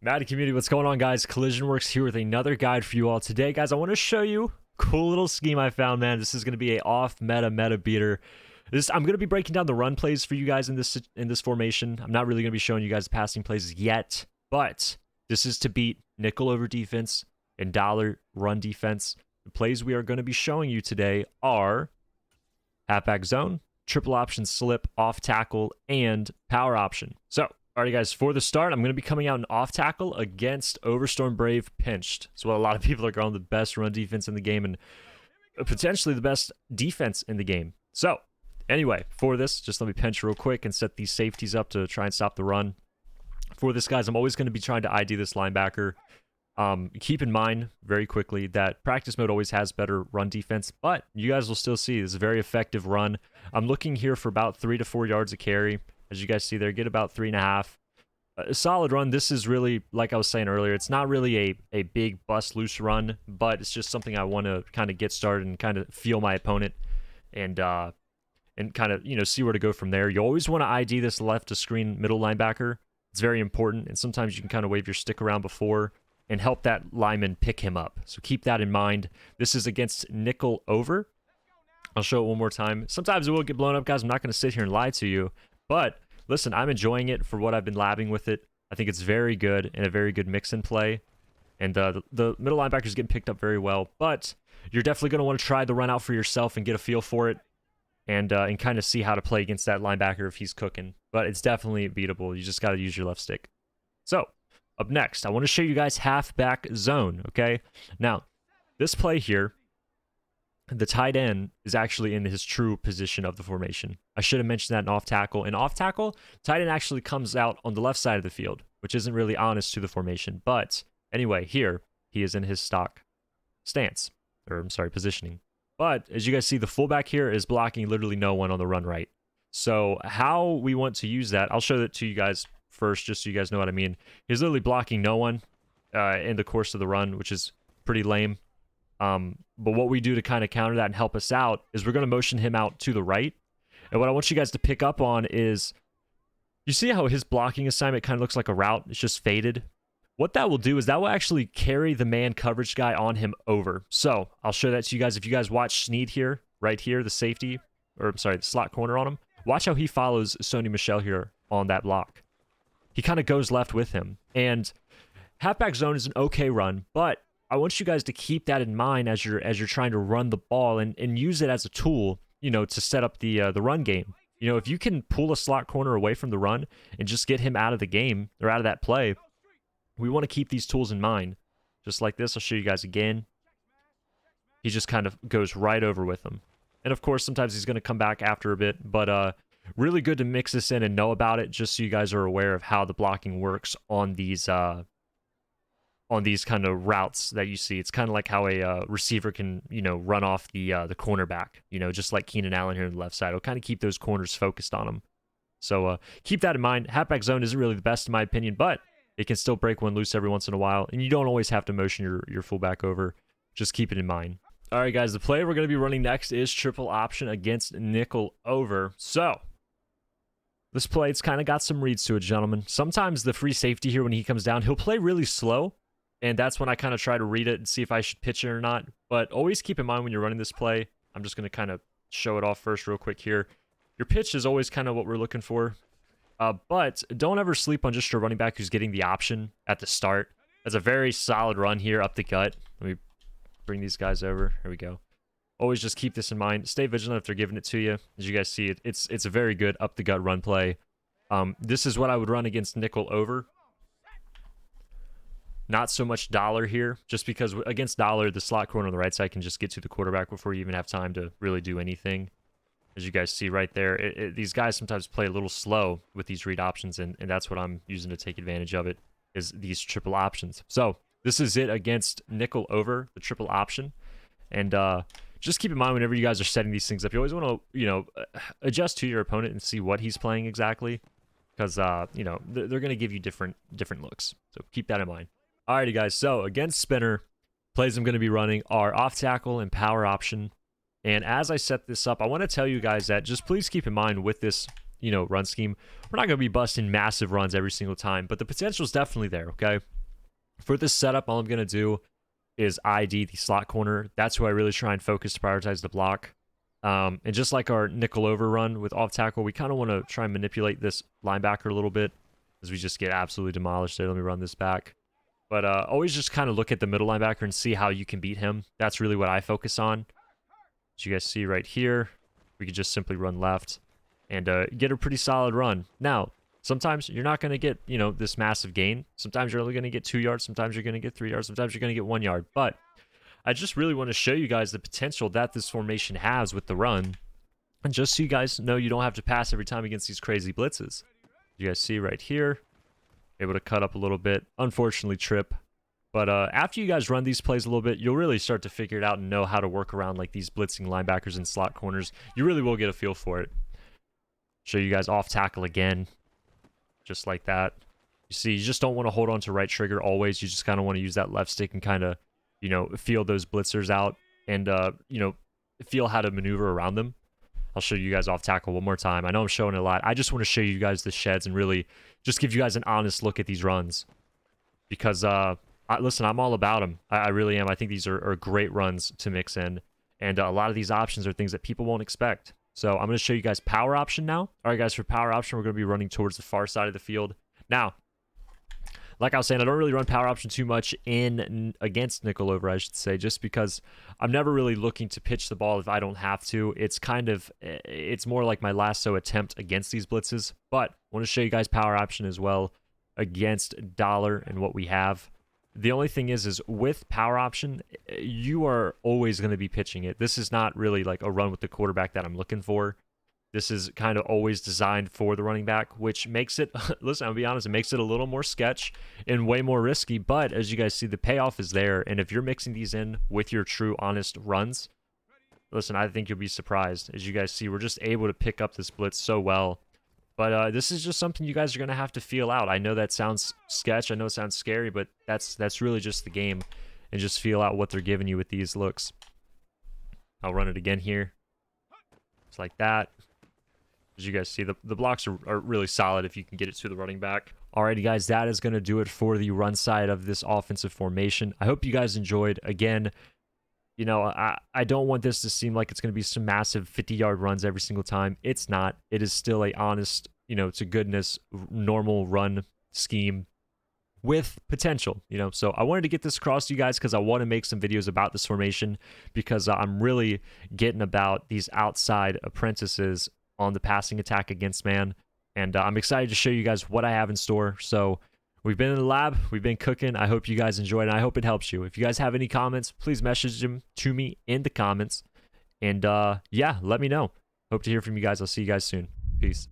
Madden community, what's going on, guys? Collision Works here with another guide for you all today. Guys, I want to show you a cool little scheme I found, man. This is going to be a off-meta beater. I'm going to be breaking down the run plays for you guys in this formation. I'm not really going to be showing you guys the passing plays yet, but this is to beat nickel over defense and dollar run defense. The plays we are going to be showing you today are halfback zone, triple option slip, off tackle, and power option. So, alrighty guys, for the start, I'm going to be coming out in off tackle against Overstorm Brave pinched. It's what a lot of people are calling the best run defense in the game and potentially the best defense in the game. So, anyway, for this, just let me pinch real quick and set these safeties up to try and stop the run. For this, guys, I'm always going to be trying to ID this linebacker. Keep in mind very quickly that practice mode always has better run defense, but you guys will still see this is a very effective run. I'm looking here for about 3 to 4 yards of carry. As you guys see there, get about 3.5. A solid run. This is really, like I was saying earlier, it's not really a big bust loose run, but it's just something I want to kind of get started and kind of feel my opponent and kind of, see where to go from there. You always want to ID this left to screen middle linebacker. It's very important, and sometimes you can kind of wave your stick around before and help that lineman pick him up. So keep that in mind. This is against nickel over. I'll show it one more time. Sometimes it will get blown up, guys. I'm not going to sit here and lie to you. But listen, I'm enjoying it for what I've been labbing with it. I think it's very good and a very good mix and play. And the middle linebacker is getting picked up very well. But you're definitely going to want to try the run out for yourself and get a feel for it. And kind of see how to play against that linebacker if he's cooking. But it's definitely beatable. You just got to use your left stick. So, up next, I want to show you guys halfback zone, okay? Now, this play here, the tight end is actually in his true position of the formation. I should have mentioned that in off tackle. In off tackle, tight end actually comes out on the left side of the field, which isn't really honest to the formation. But anyway, here, he is in his stock stance, or I'm sorry, positioning. But as you guys see, the fullback here is blocking literally no one on the run right. So how we want to use that, I'll show that to you guys first, just so you guys know what I mean. He's literally blocking no one in the course of the run, which is pretty lame. But what we do to kind of counter that and help us out is we're going to motion him out to the right. And what I want you guys to pick up on is, you see how his blocking assignment kind of looks like a route? It's just faded. What that will do is that will actually carry the man coverage guy on him over. So I'll show that to you guys. If you guys watch Sneed here, right here, the safety, or I'm sorry, the slot corner on him, watch how he follows Sony Michel here on that block. He kind of goes left with him. And halfback zone is an okay run, but I want you guys to keep that in mind as you're trying to run the ball and use it as a tool, to set up the run game. If you can pull a slot corner away from the run and just get him out of the game or out of that play, we want to keep these tools in mind. Just like this, I'll show you guys again. He just kind of goes right over with him. And of course, sometimes he's going to come back after a bit, but really good to mix this in and know about it, just so you guys are aware of how the blocking works on these kind of routes that you see. It's kind of like how a receiver can, run off the cornerback, just like Keenan Allen here on the left side. It'll kind of keep those corners focused on him. So keep that in mind. Halfback zone isn't really the best in my opinion, but it can still break one loose every once in a while, and you don't always have to motion your fullback over. Just keep it in mind. All right, guys, the play we're going to be running next is triple option against nickel over. So this play, it's kind of got some reads to it, gentlemen. Sometimes the free safety here, when he comes down, he'll play really slow. And that's when I kind of try to read it and see if I should pitch it or not. But always keep in mind when you're running this play, I'm just going to kind of show it off first real quick here. Your pitch is always kind of what we're looking for. But don't ever sleep on just your running back who's getting the option at the start. That's a very solid run here up the gut. Let me bring these guys over. Here we go. Always just keep this in mind. Stay vigilant if they're giving it to you. As you guys see, it's a very good up the gut run play. This is what I would run against nickel over. Not so much dollar here, just because against dollar, the slot corner on the right side can just get to the quarterback before you even have time to really do anything. As you guys see right there, these guys sometimes play a little slow with these read options, and that's what I'm using to take advantage of it, is these triple options. So this is it against nickel over, the triple option. And just keep in mind whenever you guys are setting these things up, you always want to, adjust to your opponent and see what he's playing exactly, because, they're going to give you different looks. So keep that in mind. Alrighty, guys, so against spinner, plays I'm going to be running are off tackle and power option. And as I set this up, I want to tell you guys that just please keep in mind with this run scheme. We're not going to be busting massive runs every single time, but the potential is definitely there, okay? For this setup, all I'm going to do is ID the slot corner. That's who I really try and focus to prioritize the block. And just like our nickel over run with off tackle, we kind of want to try and manipulate this linebacker a little bit as we just get absolutely demolished there. Let me run this back. But always just kind of look at the middle linebacker and see how you can beat him. That's really what I focus on. As you guys see right here, we could just simply run left and get a pretty solid run. Now, sometimes you're not going to get, this massive gain. Sometimes you're only going to get 2 yards. Sometimes you're going to get 3 yards. Sometimes you're going to get 1 yard. But I just really want to show you guys the potential that this formation has with the run. And just so you guys know, you don't have to pass every time against these crazy blitzes. You guys see right here, able to cut up a little bit. Unfortunately, trip. But after you guys run these plays a little bit, you'll really start to figure it out and know how to work around like these blitzing linebackers and slot corners. You really will get a feel for it. Show you guys off tackle again. Just like that. You see, you just don't want to hold on to right trigger always. You just kind of want to use that left stick and kind of, feel those blitzers out and, feel how to maneuver around them. I'll show you guys off tackle one more time. I know I'm showing it a lot. I just want to show you guys the sheds and really just give you guys an honest look at these runs. Because, listen, I'm all about them. I really am. I think these are great runs to mix in. And a lot of these options are things that people won't expect. So I'm going to show you guys power option now. All right, guys, for power option, we're going to be running towards the far side of the field. Now, like I was saying, I don't really run power option too much against nickel over, I should say, just because I'm never really looking to pitch the ball if I don't have to. It's more like my lasso attempt against these blitzes. But I want to show you guys power option as well against dollar and what we have. The only thing is with power option, you are always going to be pitching it. This is not really like a run with the quarterback that I'm looking for. This is kind of always designed for the running back, which makes it, listen, I'll be honest, it makes it a little more sketch and way more risky. But as you guys see, the payoff is there. And if you're mixing these in with your true, honest runs, listen, I think you'll be surprised. As you guys see, we're just able to pick up this blitz so well. But this is just something you guys are going to have to feel out. I know that sounds sketch. I know it sounds scary, but that's really just the game. And just feel out what they're giving you with these looks. I'll run it again here. Just like that. As you guys see, the blocks are really solid if you can get it to the running back. Alrighty, guys, that is going to do it for the run side of this offensive formation. I hope you guys enjoyed. Again, I don't want this to seem like it's going to be some massive 50-yard runs every single time. It's not. It is still a honest, to goodness, normal run scheme with potential, So I wanted to get this across to you guys because I want to make some videos about this formation because I'm really getting about these outside apprentices on the passing attack against man. And I'm excited to show you guys what I have in store. So we've been in the lab. We've been cooking. I hope you guys enjoyed, and I hope it helps you. If you guys have any comments, please message them to me in the comments. And yeah, let me know. Hope to hear from you guys. I'll see you guys soon. Peace.